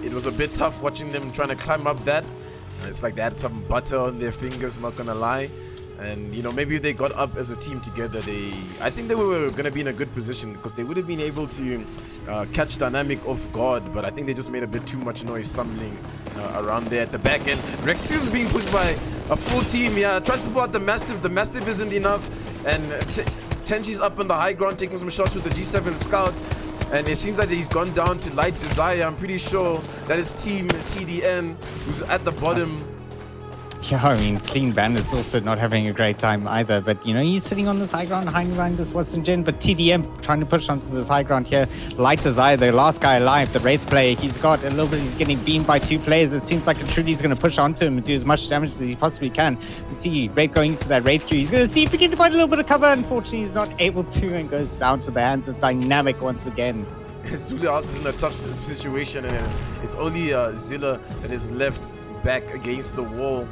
it was a bit tough watching them trying to climb up that. It's like they had some butter on their fingers, not gonna lie. And, you know, maybe if they got up as a team together, I think they were going to be in a good position because they would have been able to catch Dynamic off guard. But I think they just made a bit too much noise stumbling around there at the back end. Rexus is being pushed by a full team. Yeah, tries to pull out the Mastiff. The Mastiff isn't enough. And Tenchi's up on the high ground taking some shots with the G7 Scout. And it seems like he's gone down to Light Desire. I'm pretty sure that is Team TDN who's at the bottom. Yeah, I mean, Clean Bandit's also not having a great time either. But, you know, he's sitting on this high ground, hiding behind this Watson Gen. But TDM trying to push onto this high ground here. Light Desire, the last guy alive, the Wraith player, he's got a little bit, he's getting beamed by 2 players. It seems like Trudy's going to push onto him and do as much damage as he possibly can. You see Wraith going into that Wraith queue. He's going to see if he can find a little bit of cover. Unfortunately, he's not able to and goes down to the hands of Dynamic once again. Zulu House is in a tough situation, and it's only Zilla that is left back against the wall.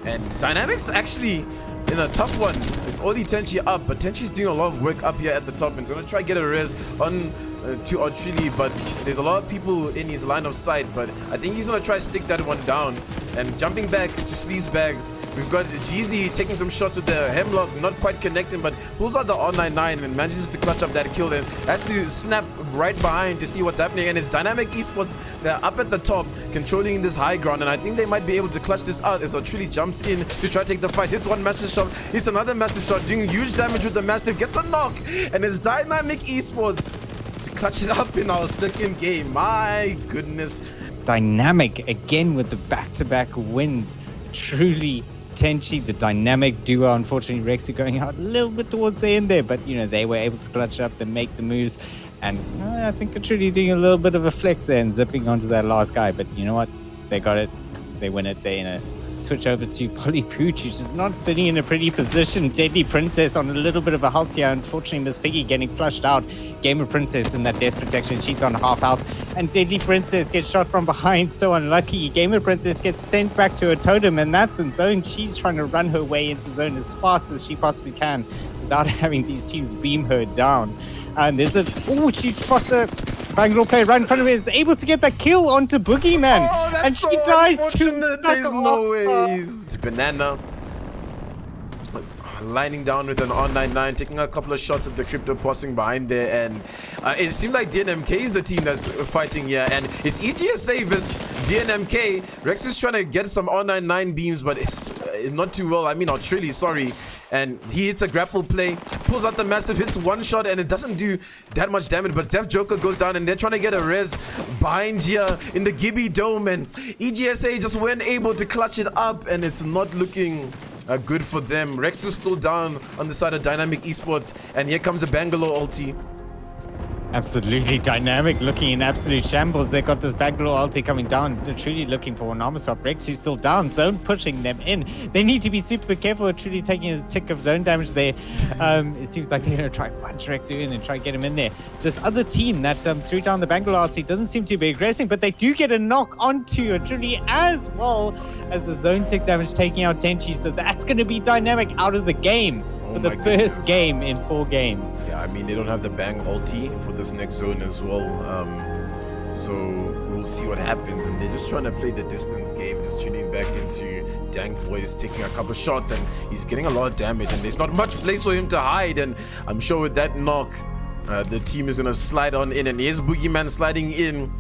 And Dynamics actually in a tough one. It's only Tenchi up, but Tenchi's doing a lot of work up here at the top and he's going to try to get a res on to Autrili, but there's a lot of people in his line of sight, but I think he's going to try to stick that one down. And jumping back to Sleazebags, we've got Jeezy taking some shots with the Hemlock, not quite connecting, but pulls out the R99 and manages to clutch up that kill and has to snap right behind to see what's happening. And it's Dynamic Esports, they're up at the top, controlling this high ground, and I think they might be able to clutch this out as Autrili jumps in to try to take the fight. Hits one massive shot, hits another massive shot, doing huge damage with the Mastiff, gets a knock, and it's Dynamic Esports to clutch it up in our second game. My goodness. Dynamic again with the back-to-back wins. Truly Tenchi, the Dynamic duo. Unfortunately, Rexu going out a little bit towards the end there, but you know, they were able to clutch up and make the moves. And I think Truly doing a little bit of a flex there and zipping onto that last guy. But you know what? They got it. They win it. They're in a switch over to Polypooch, who's just not sitting in a pretty position. Deadly Princess on a little bit of a health here. Unfortunately, Miss Piggy getting flushed out. Gamer Princess in that death protection. She's on half health. And Deadly Princess gets shot from behind. So unlucky. Gamer Princess gets sent back to her totem, and that's in zone. She's trying to run her way into zone as fast as she possibly can without having these teams beam her down. And there's a... Oh, she shot the Bangalore player right in front of her, is able to get that kill onto Boogeyman. Oh, that's and so she dies. unfortunate. There's no ways. It's Banana lining down with an R99, taking a couple of shots at the crypto passing behind there, and it seemed like DNMK is the team that's fighting here, and it's EGSA versus DNMK. Rex is trying to get some R99 beams, but it's not too well. I mean, Autrili, sorry. And he hits a grapple play, pulls out the Massive, hits one shot, and it doesn't do that much damage. But Def Joker goes down, and they're trying to get a res behind here in the Gibby Dome. And EGSA just weren't able to clutch it up, and it's not looking good for them. Rex is still down on the side of Dynamic Esports, and here comes a Bangalore ulti. Absolutely Dynamic looking in absolute shambles. They got this Bangalore ulti coming down. They're truly looking for an armor swap. Rex who's still down. Zone pushing them in. They need to be super careful with truly taking a tick of zone damage there. It seems like they're going to try and punch Rex in and try and get him in there. This other team that threw down the Bangalore ulti doesn't seem to be aggressing, but they do get a knock onto truly as well as the zone tick damage taking out Tenchi. So that's going to be Dynamic out of the game. For the first game in 4 games. Yeah, I mean, they don't have the Bang ulti for this next zone as well. So we'll see what happens. And they're just trying to play the distance game, just tuning back into Dank Boys, taking a couple shots, and he's getting a lot of damage. And there's not much place for him to hide. And I'm sure with that knock, the team is going to slide on in. And here's Boogeyman sliding in.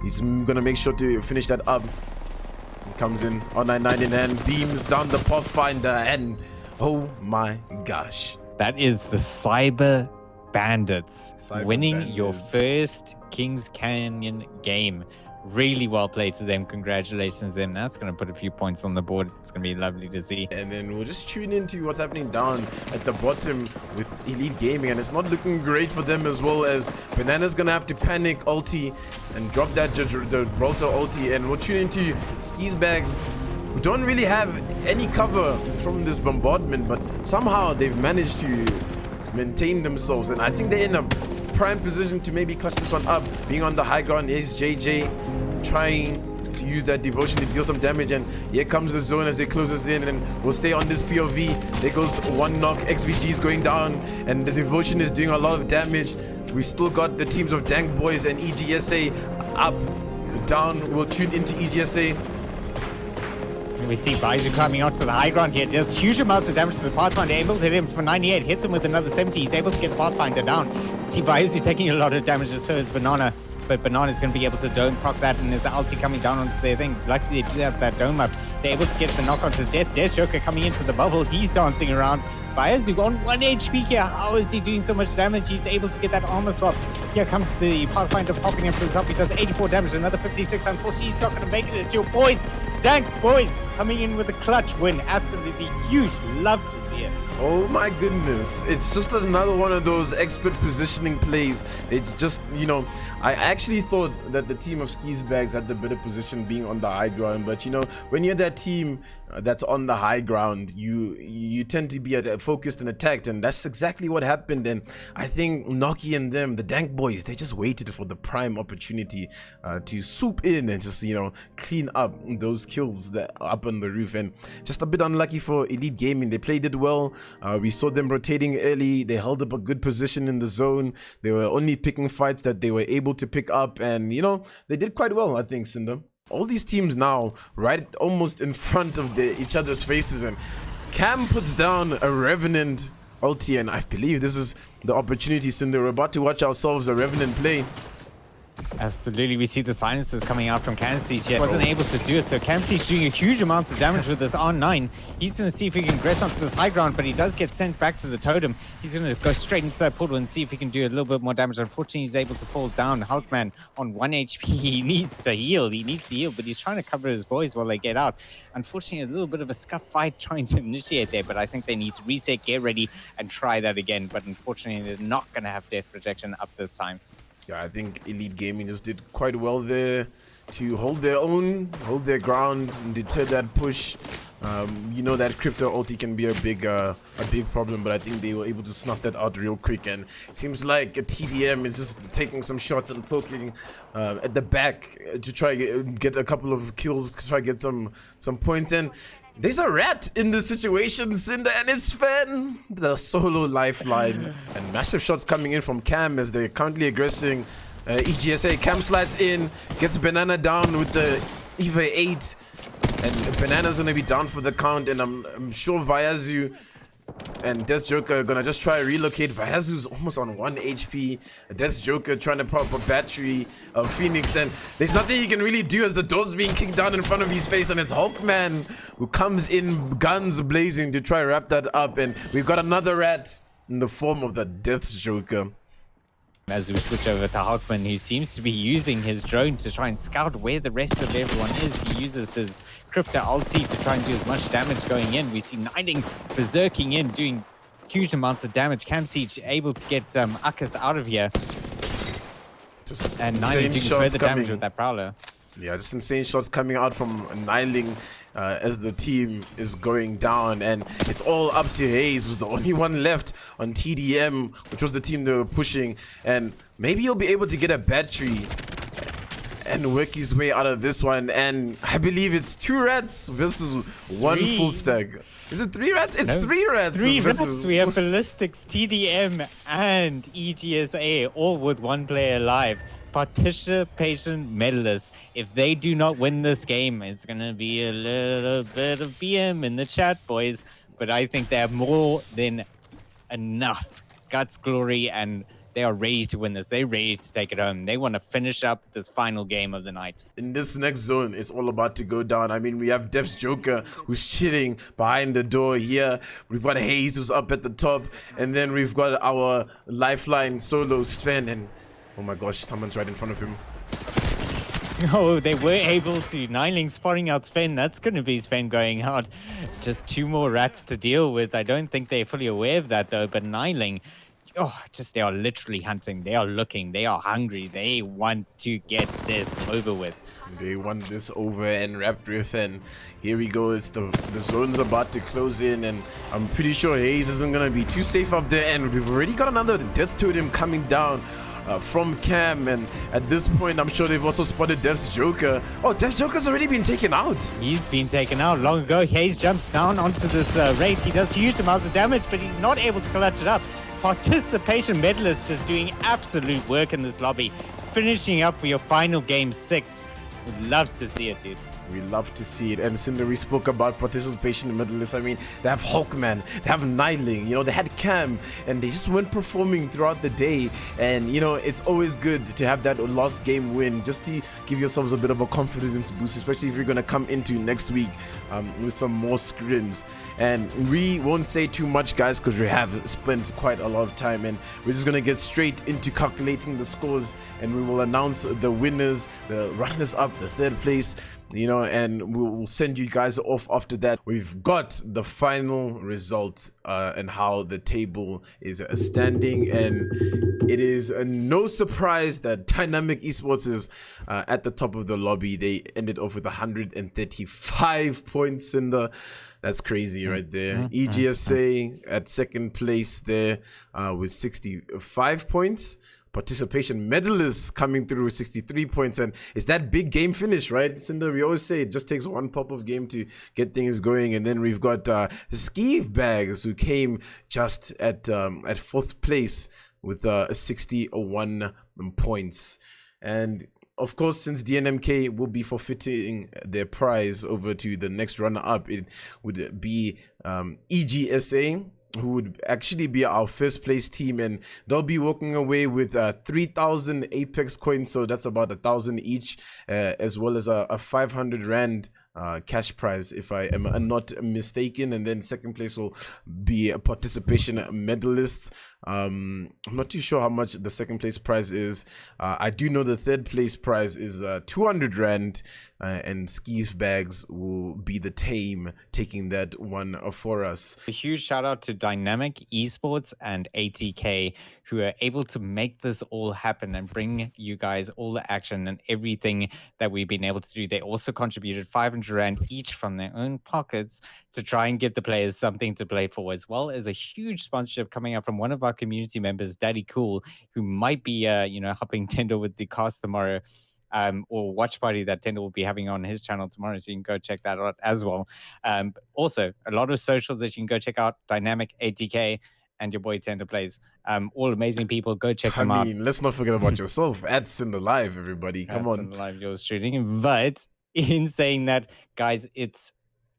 He's going to make sure to finish that up. He comes in, R99 in hand, beams down the Pathfinder, and oh my gosh. That is the Cyber Bandits winning your first Kings Canyon game. Really well played to them. Congratulations to them. That's going to put a few points on the board. It's going to be lovely to see. And then we'll just tune into what's happening down at the bottom with Elite Gaming. And it's not looking great for them, as well as Banana's going to have to panic ulti and drop that Gibraltar ulti. And we'll tune into Sleazebags, who don't really have any cover from this bombardment, but somehow they've managed to maintain themselves. And I think they're in a prime position to maybe clutch this one up. Being on the high ground, here's JJ trying to use that devotion to deal some damage. And here comes the zone as it closes in, and we'll stay on this POV. There goes one knock. XVG is going down, and the devotion is doing a lot of damage. We still got the teams of Dank Boys and EGSA up down. We'll tune into EGSA. We see Baizu climbing onto the high ground here. Does huge amounts of damage to the Pathfinder. Able to hit him for 98. Hits him with another 70. He's able to get the Pathfinder down. See Baizu taking a lot of damage, and so is Banana. But Banana's going to be able to dome proc that, and there's the ulti coming down onto their thing. Luckily, they do have that dome up. They're able to get the knock onto Death. Death Joker coming into the bubble. He's dancing around. Baizu on 1 HP here. How is he doing so much damage? He's able to get that armor swap. Here comes the Pathfinder popping him from the top. He does 84 damage. Another 56. Unfortunately, he's not going to make it. It's your boys. Dank boys coming in with a clutch win. Absolutely huge. Love to see it. Oh my goodness. It's just another one of those expert positioning plays. It's just, you know, I actually thought that the team of Skis Bags had the better position being on the high ground. But, you know, when you're that team that's on the high ground, you tend to be focused and attacked. And that's exactly what happened. And I think Noki and them, the Dank boys, they just waited for the prime opportunity to swoop in and just, you know, clean up those kills that are up on the roof. And just a bit unlucky for Elite Gaming. They played it well. We saw them rotating early. They held up a good position in the zone. They were only picking fights that they were able to pick up, and you know, they did quite well, I think, Cinda. All these teams now right almost in front of each other's faces, and Cam puts down a Revenant ulti, and I believe this is the opportunity, Cinda. We're about to watch ourselves a Revenant play. Absolutely, we see the silences coming out from Camsiege yet. Wasn't able to do it, so Camsiege doing a huge amount of damage with this R9. He's going to see if he can progress onto this high ground, but he does get sent back to the totem. He's going to go straight into that portal and see if he can do a little bit more damage. Unfortunately, he's able to fall down. Hulkman on 1 HP. He needs to heal. He needs to heal, but he's trying to cover his boys while they get out. Unfortunately, a little bit of a scuff fight trying to initiate there, but I think they need to reset, get ready, and try that again. But unfortunately, they're not going to have death protection up this time. Yeah, I think Elite Gaming just did quite well there to hold their own, hold their ground, and deter that push. You know that crypto ulti can be a big problem, but I think they were able to snuff that out real quick. And it seems like a TDM is just taking some shots and poking at the back to try get a couple of kills, to try get some points. And there's a rat in this situation, Cinda, and it's Sven, the solo lifeline. And massive shots coming in from Cam as they're currently aggressing EGSA. Cam slides in, gets Banana down with the EVA 8. And Banana's gonna be down for the count, and I'm sure Vayazu and Death Joker are gonna just try to relocate. Vayazu's almost on 1 HP. Death Joker trying to pop a battery of Phoenix, and there's nothing he can really do as the door's being kicked down in front of his face, and it's Hulkman who comes in guns blazing to try to wrap that up. And we've got another rat in the form of the Death Joker. As we switch over to Hulkman, who seems to be using his drone to try and scout where the rest of everyone is. He uses his crypto ulti to try and do as much damage going in. We see Nighting berserking in, doing huge amounts of damage. Camsiege able to get Akkas out of here. Just and Nighting doing further damage with that Prowler. Yeah, just insane shots coming out from Niling as the team is going down, and it's all up to Hayes, who's the only one left on TDM, which was the team they were pushing, and maybe he'll be able to get a battery and work his way out of this one. And I believe it's 2 rats versus 1 full stack. Is it 3 rats? It's no, 3 rats. 3 rats. We have Ballistics, TDM, and EGSA, all with 1 player alive. Participation medalists. If they do not win this game, it's going to be a little bit of BM in the chat, boys. But I think they have more than enough guts, glory, and they are ready to win this. They're ready to take it home. They want to finish up this final game of the night. In this next zone, it's all about to go down. I mean, we have Death's Joker, who's chilling behind the door here. We've got Hayes, who's up at the top. And then we've got our lifeline solo, Sven. And oh my gosh, someone's right in front of him. Oh, they were able to. Niling spotting out Sven. That's going to be Sven going out. Just 2 more rats to deal with. I don't think they're fully aware of that, though. But Niling, they are literally hunting. They are looking. They are hungry. They want to get this over with. They want this over and wrapped with, and here we go. It's the zone's about to close in, and I'm pretty sure Hayes isn't going to be too safe up there. And we've already got another death totem coming down from Cam, and at this point I'm sure they've also spotted Death's Joker. Oh, Death's Joker's already been taken out. He's been taken out long ago. Hayes jumps down onto this Wraith. He does huge amounts of damage, but he's not able to clutch it up. Participation medalists just doing absolute work in this lobby, finishing up for your final game 6. Would love to see it, dude. We love to see it. And Cinder, we spoke about participation in Middle East. I mean, they have Hawkman, they have Niling, you know, they had Cam, and they just weren't performing throughout the day. And, you know, it's always good to have that last game win just to give yourselves a bit of a confidence boost, especially if you're going to come into next week with some more scrims. And we won't say too much, guys, because we have spent quite a lot of time, and we're just going to get straight into calculating the scores, and we will announce the winners, the runners-up, the third place, you know, and we'll send you guys off after that. We've got the final result and how the table is standing, and it is no surprise that Dynamic Esports is at the top of the lobby. They ended off with 135 points. Cinder, that's crazy right there. EGSA at second place there with 65 points. Participation medalists coming through with 63 points, and it's that big game finish, right, Cinder? We always say it just takes one pop of game to get things going. And then we've got Skeeve Bags, who came just at fourth place with 61 points. And of course, since DNMK will be forfeiting their prize over to the next runner-up, it would be EGSA, who would actually be our first place team, and they'll be walking away with 3,000 Apex coins, so that's about 1,000 each, as well as a 500 Rand cash prize, if I am not mistaken. And then second place will be a participation medalist. I'm not too sure how much the second place prize is. I do know the third place prize is 200 Rand, and Skis Bags will be the team taking that one for us. A huge shout out to Dynamic Esports and ATK, who are able to make this all happen and bring you guys all the action and everything that we've been able to do. They also contributed 500 Rand each from their own pockets to try and give the players something to play for, as well as a huge sponsorship coming up from one of our community members, Daddy Cool, who might be, helping Tendo with the cast tomorrow. Or watch party that Tendo will be having on his channel tomorrow, so you can go check that out as well. Also, a lot of socials that you can go check out: Dynamic, ATK, and your boy ThendoPlays. All amazing people. Go check them out. I mean, let's not forget about yourself. At CyndaLive, everybody. Come on. CyndaLive, yours truly. But in saying that, guys, it's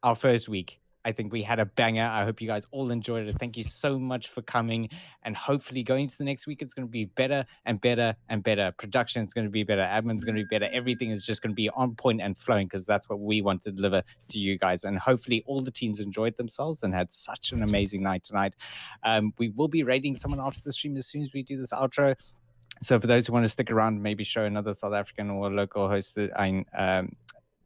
our first week. I think we had a banger. I hope you guys all enjoyed it. Thank you so much for coming. And hopefully going to the next week, it's going to be better and better and better. Production is going to be better. Admin's going to be better. Everything is just going to be on point and flowing, because that's what we want to deliver to you guys. And hopefully all the teams enjoyed themselves and had such an amazing night tonight. We will be rating someone after the stream as soon as we do this outro. So for those who want to stick around, maybe show another South African or local host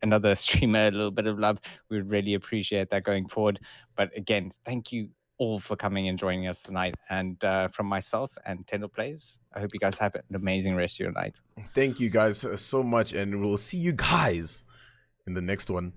another streamer a little bit of love, we would really appreciate that going forward. But again, thank you all for coming and joining us tonight. And from myself and ThendoPlays, I hope you guys have an amazing rest of your night. Thank you guys so much, and we'll see you guys in the next one.